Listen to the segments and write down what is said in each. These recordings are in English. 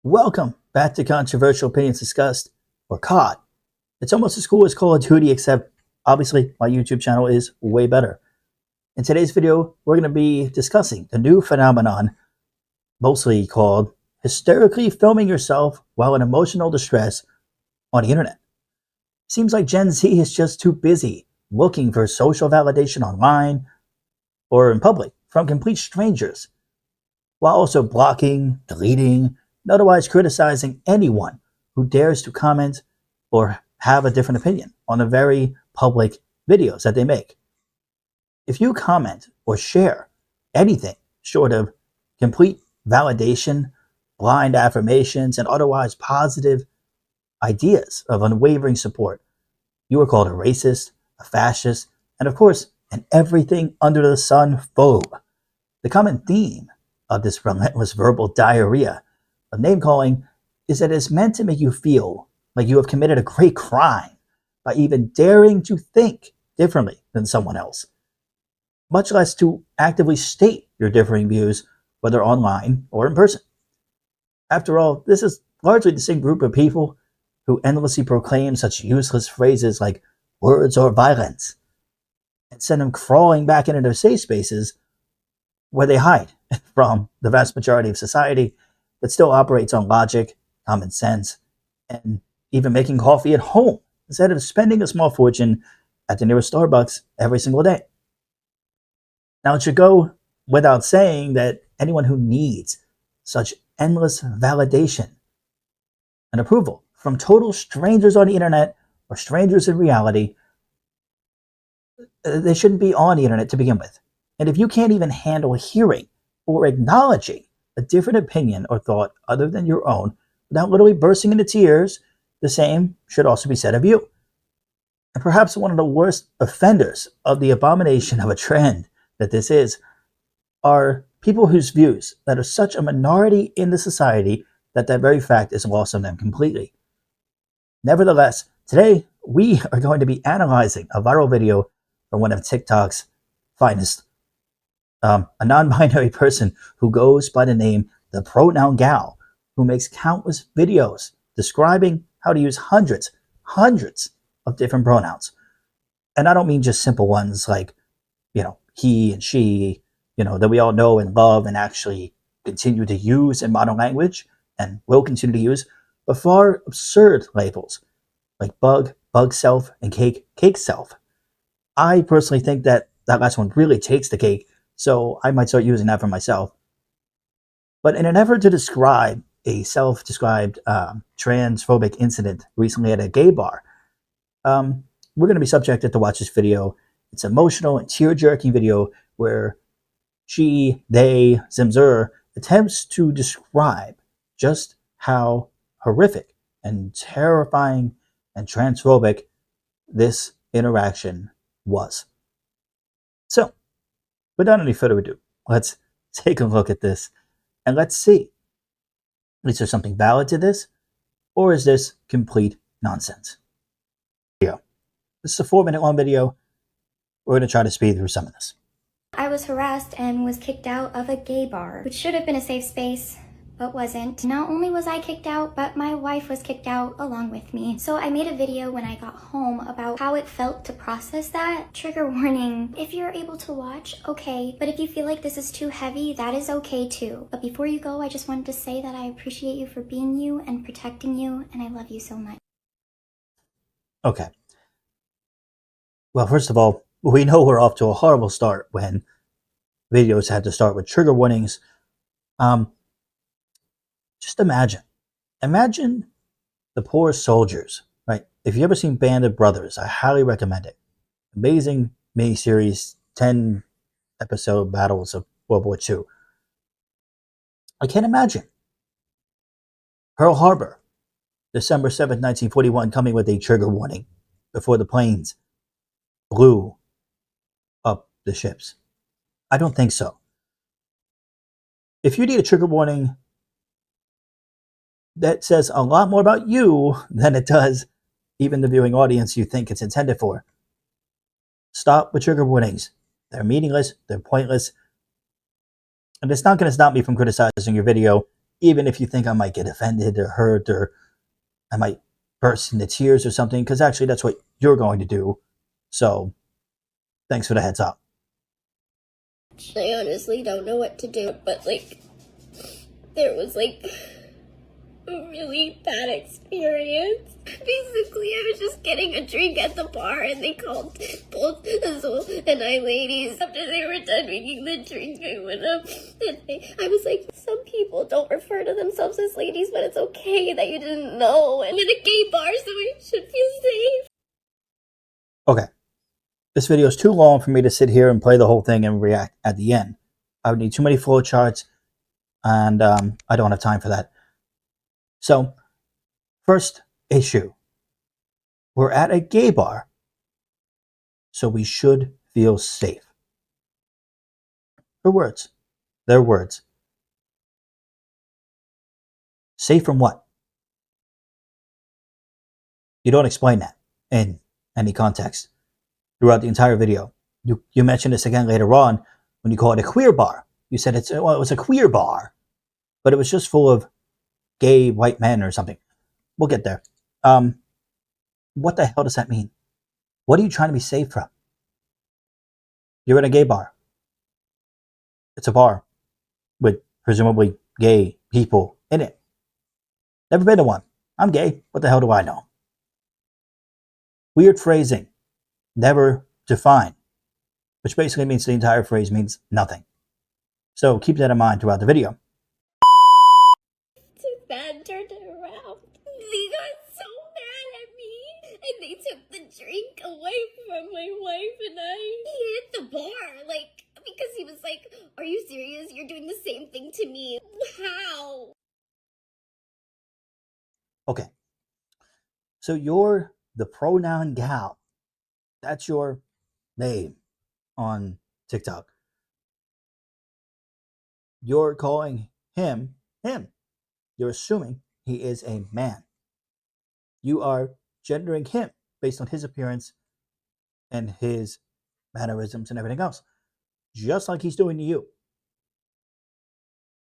Welcome back to Controversial Opinions Discussed, or COD. It's almost as cool as Call of Duty, except obviously my YouTube channel is way better. In today's video, we're going to be discussing the new phenomenon, mostly called hysterically filming yourself while in emotional distress on the internet. Seems like Gen Z is just too busy looking for social validation online or in public from complete strangers, while also blocking, deleting, and otherwise criticizing anyone who dares to comment or have a different opinion on the very public videos that they make. If you comment or share anything short of complete validation, blind affirmations, and otherwise positive ideas of unwavering support, you are called a racist, a fascist, and of course, an everything under the sun phobe. The common theme of this relentless verbal diarrhea of name-calling is that it's meant to make you feel like you have committed a great crime by even daring to think differently than someone else, much less to actively state your differing views, whether online or in person. After all, this is largely the same group of people who endlessly proclaim such useless phrases like words or violence and send them crawling back into their safe spaces where they hide from the vast majority of society that still operates on logic, common sense, and even making coffee at home instead of spending a small fortune at the nearest Starbucks every single day. Now, it should go without saying that anyone who needs such endless validation and approval from total strangers on the internet or strangers in reality, they shouldn't be on the internet to begin with. And if you can't even handle hearing or acknowledging a different opinion or thought other than your own without literally bursting into tears, the same should also be said of you. And perhaps one of the worst offenders of the abomination of a trend that this is are people whose views that are such a minority in the society that very fact is lost on them completely. Nevertheless, today we are going to be analyzing a viral video from one of TikTok's finest, a non-binary person who goes by the name the Pronoun Gal, who makes countless videos describing how to use hundreds of different pronouns. And I don't mean just simple ones like, he and she, that we all know and love and actually continue to use in modern language and will continue to use, but far absurd labels like bug self, and cake self. I personally think that last one really takes the cake, so I might start using that for myself. But in an effort to describe a self-described transphobic incident recently at a gay bar, we're going to be subjected to watch this video. It's an emotional and tear-jerking video where she, they, Zimzer attempts to describe just how horrific and terrifying and transphobic this interaction was. So, without any further ado, let's take a look at this and let's see, is there something valid to this, or is this complete nonsense? This is a 4-minute long video. We're going to try to speed through some of this. I was harassed and was kicked out of a gay bar, which should have been a safe space, but wasn't. Not only was I kicked out, but my wife was kicked out along with me. So I made a video when I got home about how it felt to process that. Trigger warning, if you're able to watch, okay, but if you feel like this is too heavy, that is okay too. But before you go, I just wanted to say that I appreciate you for being you and protecting you, and I love you so much. Okay. Well, first of all, we know we're off to a horrible start when videos had to start with trigger warnings. Just imagine the poor soldiers, right? If you ever seen Band of Brothers, I highly recommend it. Amazing miniseries, 10-episode battles of World War II. I can't imagine Pearl Harbor, December 7th, 1941, coming with a trigger warning before the planes blew up the ships. I don't think so. If you need a trigger warning that says a lot more about you than it does even the viewing audience you think it's intended for, stop with trigger warnings. They're meaningless, they're pointless, and it's not going to stop me from criticizing your video even if you think I might get offended or hurt or I might burst into tears or something, because actually that's what you're going to do. So thanks for the heads up. I honestly don't know what to do, but like, there was like a really bad experience. Basically, I was just getting a drink at the bar and they called both Azul and I ladies. After they were done making the drink, I went up and I was like, some people don't refer to themselves as ladies, but it's okay that you didn't know. I'm in a gay bar, so I should feel safe. Okay. This video is too long for me to sit here and play the whole thing and react at the end. I would need too many flowcharts, and I don't have time for that. So, first issue. We're at a gay bar, so we should feel safe. Her words. Their words. Safe from what? You don't explain that in any context throughout the entire video. You mentioned this again later on when you call it a queer bar. You said it was a queer bar, but it was just full of gay white men or something. We'll get there. What the hell does that mean? What are you trying to be safe from? You're in a gay bar. It's a bar with presumably gay people in it. Never been to one. I'm gay. What the hell do I know? Weird phrasing. Never defined. Which basically means the entire phrase means nothing. So keep that in mind throughout the video. Too bad turned it around. They got so mad at me, and they took the drink away from my wife and I. He hit the bar, like, because he was like, "Are you serious? You're doing the same thing to me. How?" Okay. So you're the pronoun gal. That's your name on TikTok. You're calling him him. You're assuming he is a man. You are gendering him based on his appearance and his mannerisms and everything else, just like he's doing to you.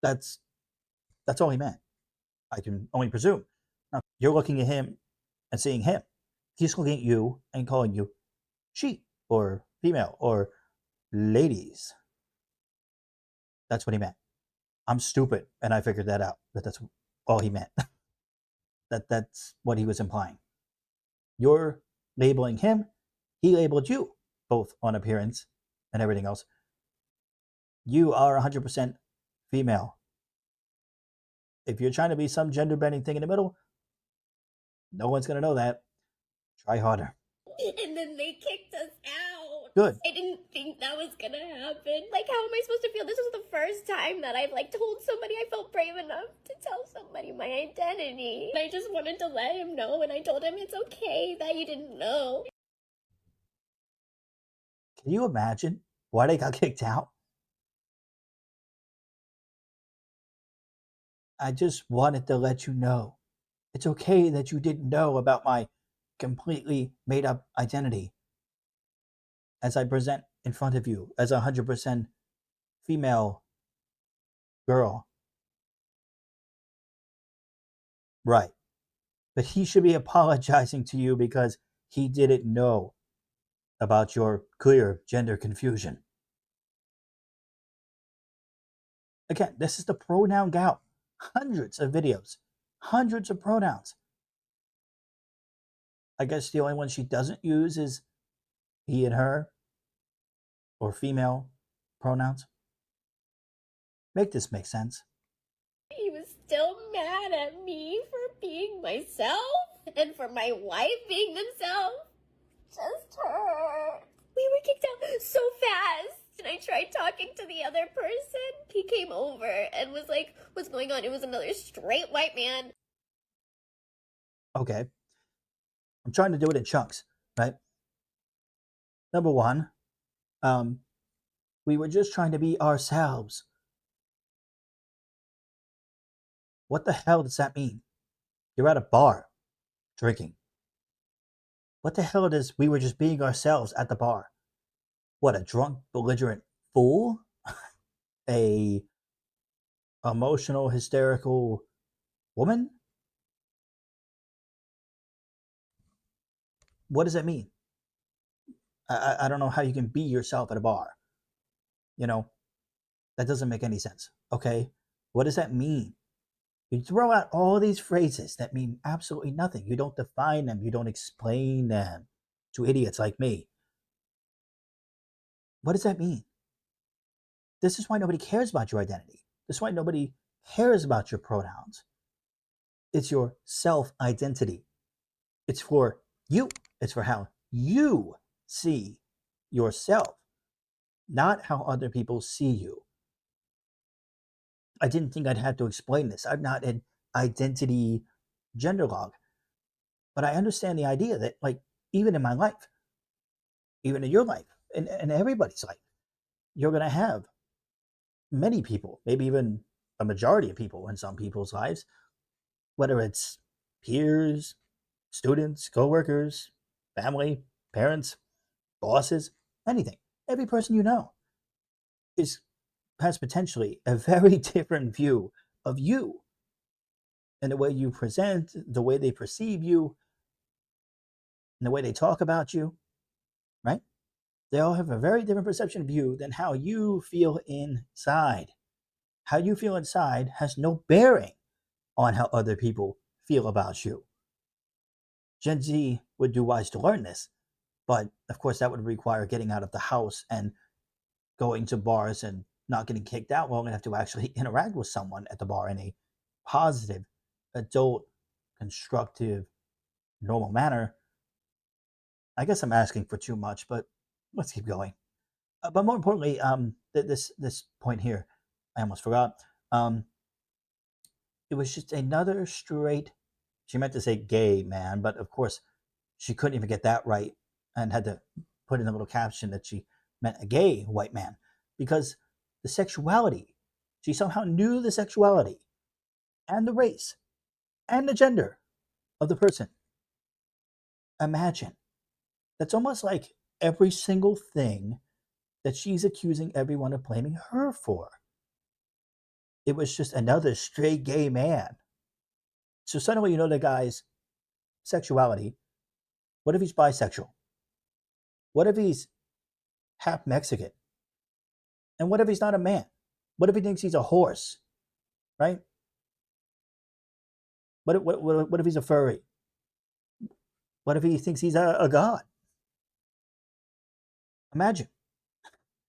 That's all he meant. I can only presume. Now, you're looking at him and seeing him. He's looking at you and calling you she or female or ladies. That's what he meant. I'm stupid, and I figured that out. That's all he meant. That's what he was implying. You're labeling him. He labeled you, both on appearance and everything else. You are 100% female. If you're trying to be some gender bending thing in the middle, no one's going to know that. Try harder. And then they kicked us out. Good. I didn't think that was gonna happen. Like, how am I supposed to feel? This was the first time that I've like told somebody. I felt brave enough to tell somebody my identity. And I just wanted to let him know, and I told him it's okay that you didn't know. Can you imagine why they got kicked out? I just wanted to let you know. It's okay that you didn't know about my completely made up identity as I present in front of you as a 100% female girl. Right. But he should be apologizing to you because he didn't know about your clear gender confusion. Again, this is the pronoun gal. Hundreds of videos, hundreds of pronouns. I guess the only one she doesn't use is he and her or female pronouns. Make this make sense. He was still mad at me for being myself and for my wife being themselves. Just her. We were kicked out so fast. And I tried talking to the other person. He came over and was like, "What's going on?" It was another straight white man. Okay. I'm trying to do it in chunks, right? Number one, we were just trying to be ourselves. What the hell does that mean? You're at a bar drinking. What the hell does we were just being ourselves at the bar? What, a drunk, belligerent fool? A emotional, hysterical woman? What does that mean? I don't know how you can be yourself at a bar. You know, that doesn't make any sense. Okay. What does that mean? You throw out all these phrases that mean absolutely nothing. You don't define them, you don't explain them to idiots like me. What does that mean? This is why nobody cares about your identity. This is why nobody cares about your pronouns. It's your self identity. It's for you, it's for how you see yourself, not how other people see you. I didn't think I'd have to explain this. I'm not an identity genderlog, but I understand the idea that, like, even in my life, even in your life, in everybody's life, you're going to have many people, maybe even a majority of people in some people's lives, whether it's peers, students, coworkers, family, parents, bosses, anything. Every person you know has potentially a very different view of you and the way you present, the way they perceive you, and the way they talk about you, right? They all have a very different perception of you than how you feel inside. How you feel inside has no bearing on how other people feel about you. Gen Z would do wise to learn this, but of course, that would require getting out of the house and going to bars and not getting kicked out long enough to actually interact with someone at the bar in a positive, adult, constructive, normal manner. I guess I'm asking for too much, but let's keep going. But more importantly, this point here, I almost forgot. It was just another straight. She meant to say gay man, but of course, she couldn't even get that right, and had to put in a little caption that she meant a gay white man, because the sexuality, she somehow knew the sexuality and the race and the gender of the person. Imagine. That's almost like every single thing that she's accusing everyone of blaming her for. It was just another straight gay man. So suddenly you know the guy's sexuality. What if he's bisexual? What if he's half Mexican? And what if he's not a man? What if he thinks he's a horse? Right? What if he's a furry? What if he thinks he's a god? Imagine.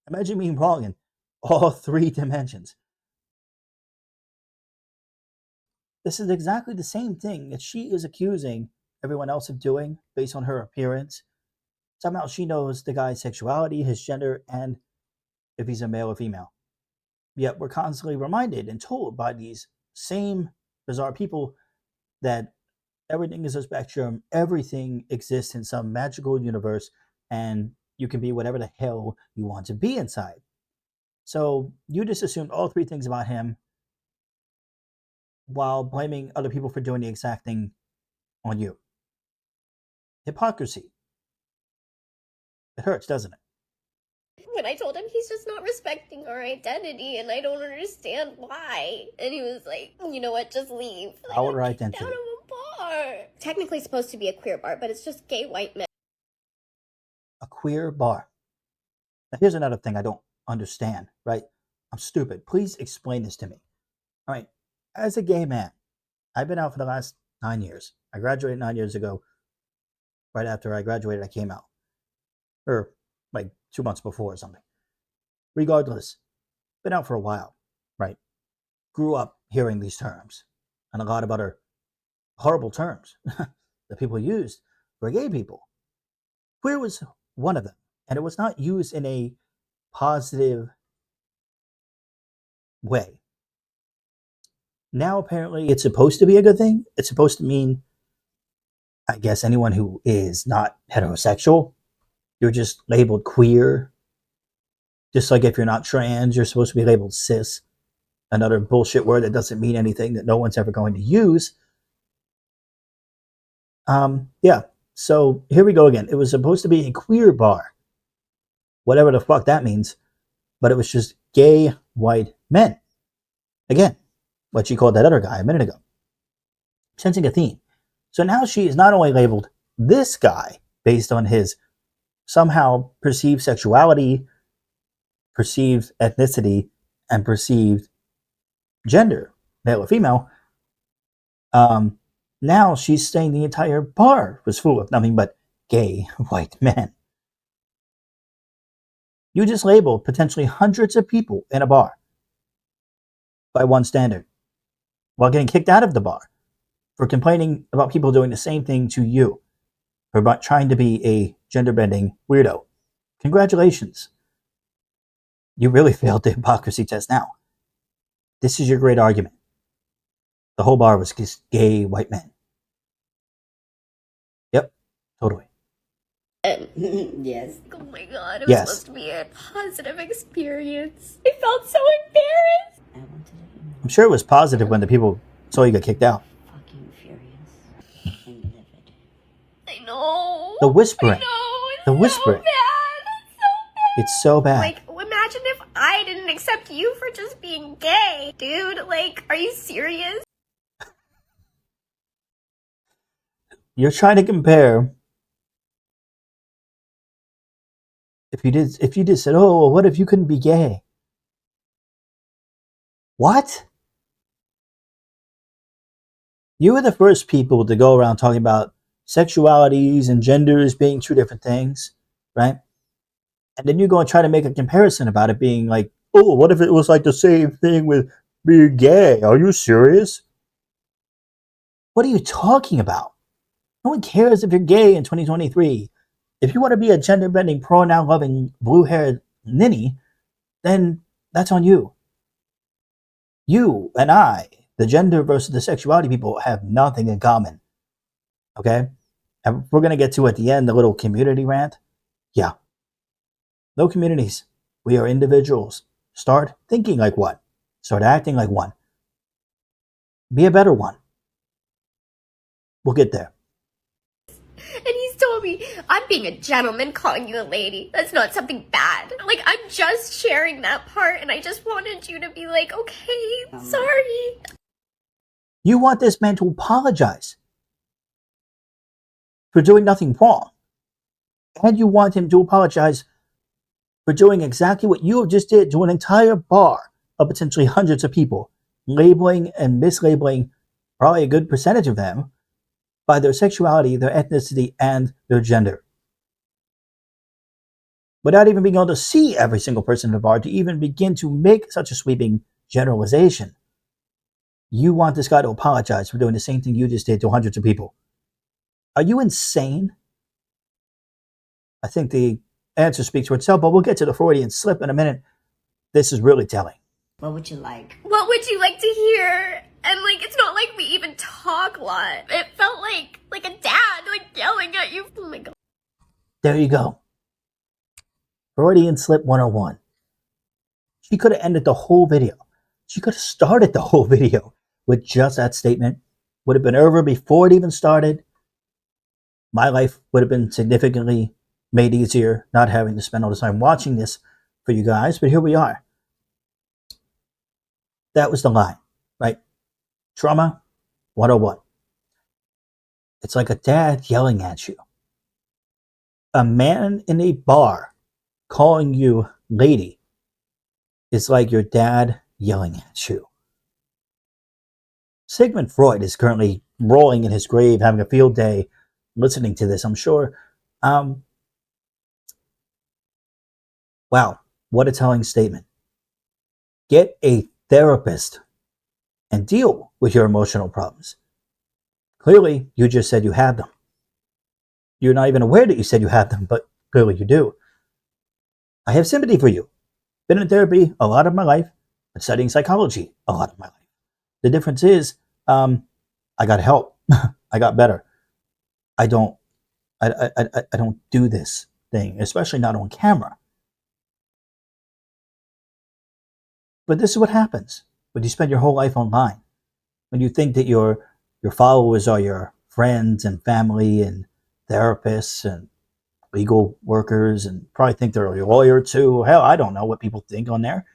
Imagine being wrong in all three dimensions. This is exactly the same thing that she is accusing everyone else of doing based on her appearance. Somehow she knows the guy's sexuality, his gender, and if he's a male or female. Yet we're constantly reminded and told by these same bizarre people that everything is a spectrum, everything exists in some magical universe, and you can be whatever the hell you want to be inside. So you just assumed all three things about him while blaming other people for doing the exact thing on you. Hypocrisy. It hurts, doesn't it? When I told him he's just not respecting our identity and I don't understand why. And he was like, you know what, just leave. Our I got kicked identity. out of a bar. Technically supposed to be a queer bar, but it's just gay white men. A queer bar. Now here's another thing I don't understand, right? I'm stupid. Please explain this to me. All right. As a gay man, I've been out for the last 9 years. I graduated 9 years ago. Right after I graduated, I came out. Or like 2 months before or something. Regardless, been out for a while, right? Grew up hearing these terms and a lot of other horrible terms that people used for gay people. Queer was one of them, and it was not used in a positive way. Now, apparently, it's supposed to be a good thing. It's supposed to mean, I guess, anyone who is not heterosexual, you're just labeled queer. Just like if you're not trans, you're supposed to be labeled cis, another bullshit word that doesn't mean anything, that no one's ever going to use. Yeah, so here we go again. It was supposed to be a queer bar, whatever the fuck that means, but it was just gay white men. Again, what she called that other guy a minute ago. Sensing a theme. So now she is not only labeled this guy based on his somehow perceived sexuality, perceived ethnicity, and perceived gender, male or female. Now she's saying the entire bar was full of nothing but gay white men. You just labeled potentially hundreds of people in a bar by one standard while getting kicked out of the bar for complaining about people doing the same thing to you, for about trying to be a gender-bending weirdo. Congratulations. You really failed the hypocrisy test now. This is your great argument. The whole bar was just gay white men. Yep, totally. Yes. Oh my god, it was Yes. supposed to be a positive experience. I felt so embarrassed. I wanted to be I'm sure it was positive when the people saw you get kicked out. fucking furious and livid. I know. The whispering. I know. It's The whispering. So bad. It's so bad. It's so bad. Like, imagine if I didn't accept you for just being gay. Dude, like, are you serious? You're trying to compare. If you just said, oh, what if you couldn't be gay? What? You were the first people to go around talking about sexualities and genders being two different things, right? And then you go and try to make a comparison about it being like, oh, what if it was like the same thing with being gay? Are you serious? What are you talking about? No one cares if you're gay in 2023. If you want to be a gender-bending, pronoun-loving, blue-haired ninny, then that's on you. You and I, the gender versus the sexuality people, have nothing in common. Okay? And we're going to get to, at the end, the little community rant. Yeah. No communities. We are individuals. Start thinking like one. Start acting like one. Be a better one. We'll get there. And he's told me, I'm being a gentleman calling you a lady. That's not something bad. Like, I'm just sharing that part, and I just wanted you to be like, okay, sorry. You want this man to apologize for doing nothing wrong. And you want him to apologize for doing exactly what you just did to an entire bar of potentially hundreds of people, labeling and mislabeling probably a good percentage of them by their sexuality, their ethnicity, and their gender. Without even being able to see every single person in the bar to even begin to make such a sweeping generalization. You want this guy to apologize for doing the same thing you just did to hundreds of people. Are you insane? I think the answer speaks for itself, but we'll get to the Freudian slip in a minute. This is really telling. What would you like? What would you like to hear? And, like, it's not like we even talk a lot. It felt like a dad, like, yelling at you. Oh my god. There you go. Freudian slip 101. She could have ended the whole video. She could have started the whole video with just that statement. Would have been over before it even started. My life would have been significantly made easier not having to spend all the time watching this for you guys, but here we are. That was the line, right? Trauma 101. It's like a dad yelling at you. A man in a bar calling you lady is like your dad yelling at you. Sigmund Freud is currently rolling in his grave, having a field day listening to this, I'm sure. Wow, what a telling statement. Get a therapist and deal with your emotional problems. Clearly, you just said you had them. You're not even aware that you said you had them, but clearly you do. I have sympathy for you. Been in therapy a lot of my life, but studying psychology a lot of my life. The difference is, I got help. I got better. I don't do this thing, especially not on camera. But this is what happens when you spend your whole life online. When you think that your followers are your friends and family and therapists and legal workers, and probably think they're your lawyer too. Hell, I don't know what people think on there.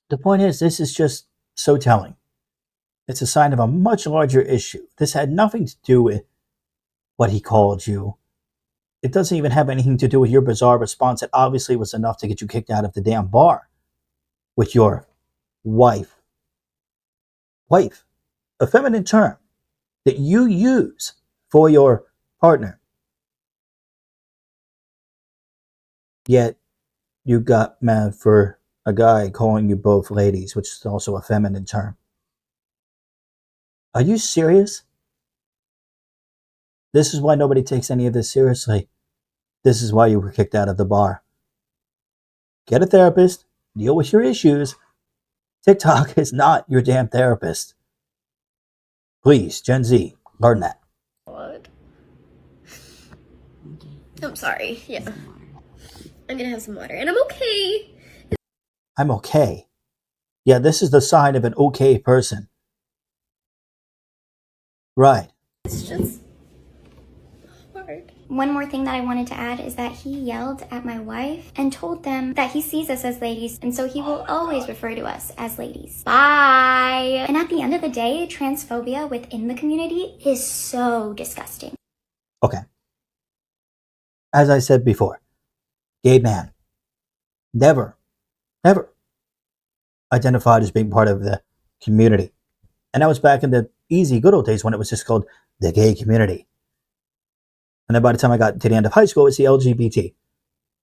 The point is, this is just so telling. It's a sign of a much larger issue. This had nothing to do with what he called you. It doesn't even have anything to do with your bizarre response that obviously was enough to get you kicked out of the damn bar with your wife. Wife, a feminine term that you use for your partner. Yet you got mad for a guy calling you both ladies, which is also a feminine term. Are you serious? This is why nobody takes any of this seriously. This is why you were kicked out of the bar. Get a therapist, deal with your issues. TikTok is not your damn therapist. Please, Gen Z, learn that. What? Okay. I'm sorry. Yeah. Some water. I'm gonna have some water. And I'm okay. I'm okay. Yeah, this is the sign of an okay person. Right. It's just hard. One more thing that I wanted to add is that he yelled at my wife and told them that he sees us as ladies, and so he will always refer to us as ladies. Bye! And at the end of the day, transphobia within the community is so disgusting. Okay. As I said before, gay man never identified as being part of the community. And that was back in the easy good old days when it was just called the gay community. And then by the time I got to the end of high school, it's the LGBT.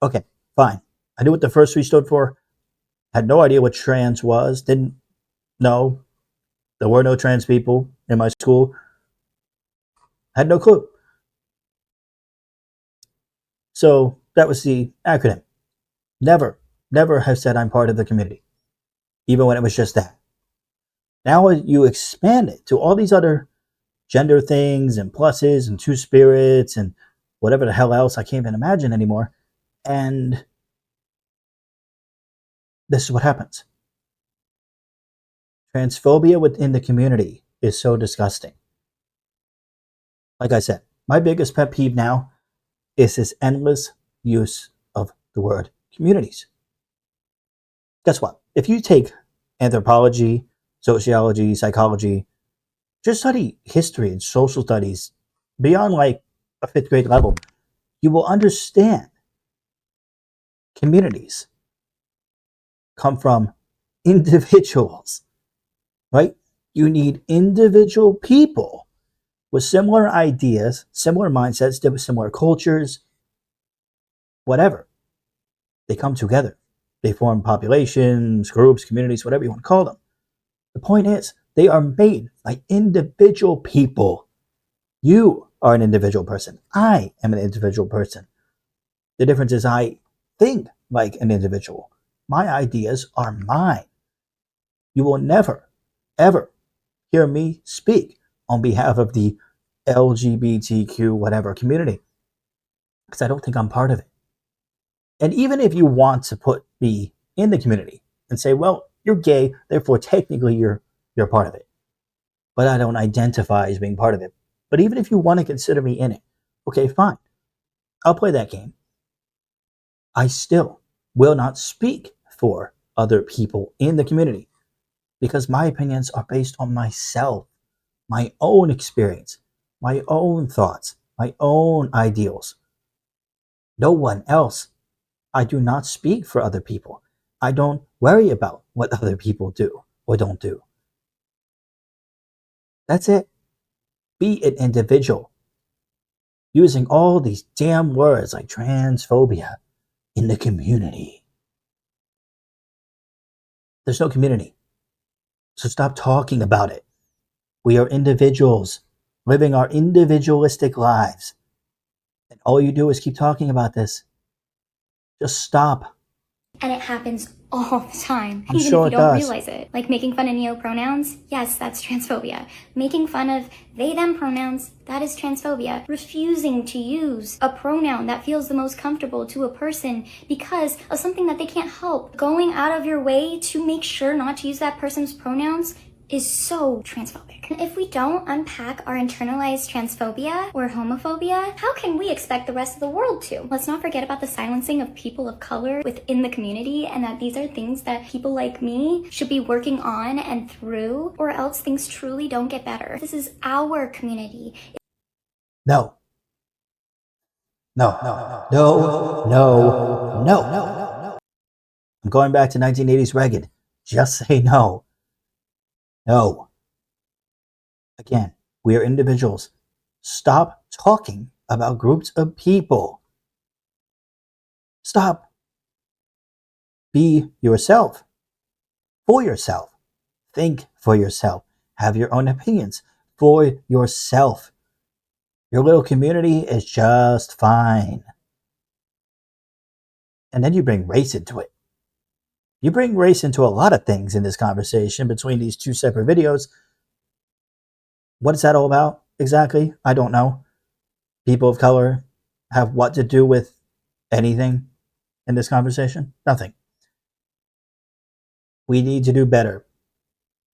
Okay, fine. I knew what the first three stood for. Had no idea what trans was. Didn't know. There were no trans people in my school. Had no clue. So that was the acronym. Never have said I'm part of the community. Even when it was just that. Now you expand it to all these other gender things and pluses and two spirits and whatever the hell else I can't even imagine anymore. And this is what happens. Transphobia within the community is so disgusting. Like I said, my biggest pet peeve now is this endless use of the word communities. Guess what? If you take anthropology, sociology, psychology, just study history and social studies beyond like a 5th grade level, you will understand communities come from individuals, right? You need individual people with similar ideas, similar mindsets, similar cultures, whatever. They come together. They form populations, groups, communities, whatever you want to call them. The point is, they are made by individual people. You are an individual person. I am an individual person. The difference is I think like an individual. My ideas are mine. You will never, ever hear me speak on behalf of the LGBTQ whatever community because I don't think I'm part of it. And even if you want to put me in the community and say, well, you're gay, therefore technically you're part of it. But I don't identify as being part of it. But even if you want to consider me in it, okay, fine. I'll play that game. I still will not speak for other people in the community because my opinions are based on myself, my own experience, my own thoughts, my own ideals. No one else. I do not speak for other people. I don't worry about what other people do or don't do. That's it. Be an individual. Using all these damn words like transphobia in the community. There's no community. So stop talking about it. We are individuals living our individualistic lives. And all you do is keep talking about this. Just stop. And it happens all the time, I'm even sure if you it don't does. realize it. Like making fun of neo-pronouns, yes, that's transphobia. Making fun of they-them pronouns, that is transphobia. Refusing to use a pronoun that feels the most comfortable to a person because of something that they can't help. Going out of your way to make sure not to use that person's pronouns is so transphobic. And if we don't unpack our internalized transphobia or homophobia, how can we expect the rest of the world to? Let's not forget about the silencing of people of color within the community, and that these are things that people like me should be working on and through, or else things truly don't get better. This is our community. No. No. No. No. No. No. No. I'm going back to 1980s Reagan. Just say no. No. Again, we are individuals. Stop talking about groups of people. Stop. Be yourself. For yourself. Think for yourself. Have your own opinions for yourself. Your little community is just fine. And then you bring race into it. You bring race into a lot of things in this conversation between these two separate videos. What is that all about exactly? I don't know. People of color have what to do with anything in this conversation? Nothing. We need to do better.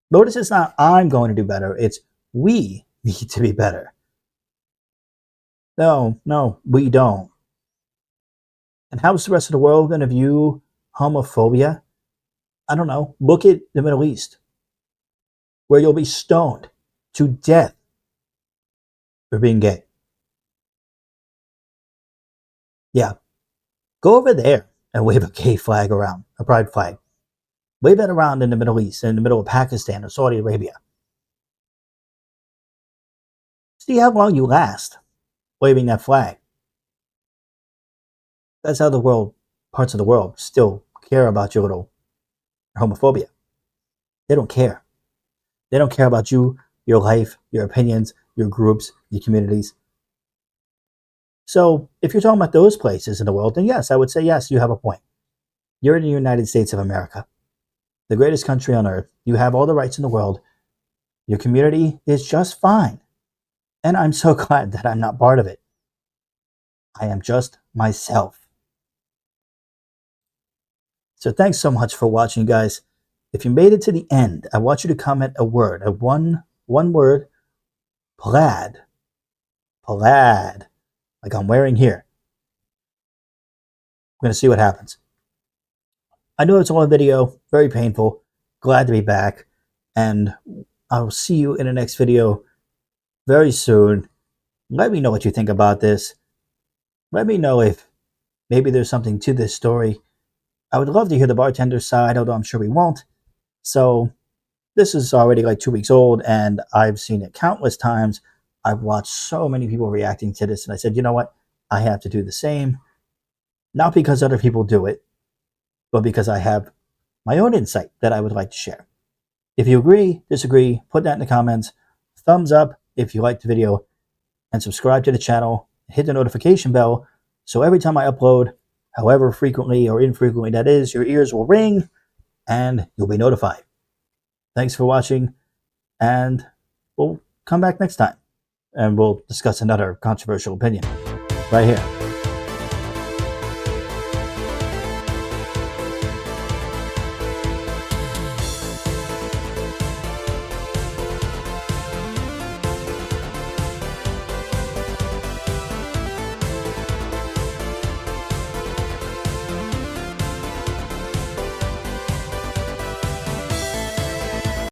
Notice it's not I'm going to do better. It's we need to be better. No, we don't. And how's the rest of the world going to view homophobia? I don't know. Look at the Middle East, where you'll be stoned to death for being gay. Yeah. Go over there and wave a gay flag around, a pride flag. Wave it around in the Middle East, in the middle of Pakistan or Saudi Arabia. See how long you last waving that flag. That's how the world, parts of the world, still care about your little homophobia. They don't care. They don't care about you, your life, your opinions, your groups, your communities. So if you're talking about those places in the world, then yes, I would say yes, you have a point. You're in the United States of America, the greatest country on earth. You have all the rights in the world. Your community is just fine. And I'm so glad that I'm not part of it. I am just myself. So thanks so much for watching, guys. If you made it to the end, I want you to comment a word, one word, plaid, like I'm wearing here. I'm going to see what happens. I know it's a long video, very painful, glad to be back, and I'll see you in the next video very soon. Let me know what you think about this. Let me know if maybe there's something to this story. I would love to hear the bartender's side, although I'm sure we won't. So this is already like 2 weeks old, and I've seen it countless times. I've watched so many people reacting to this, and I said, you know what? I have to do the same. Not because other people do it, but because I have my own insight that I would like to share. If you agree, disagree, put that in the comments. Thumbs up if you liked the video, and subscribe to the channel. Hit the notification bell so every time I upload, however frequently or infrequently that is, your ears will ring and you'll be notified. Thanks for watching, and we'll come back next time and we'll discuss another controversial opinion right here.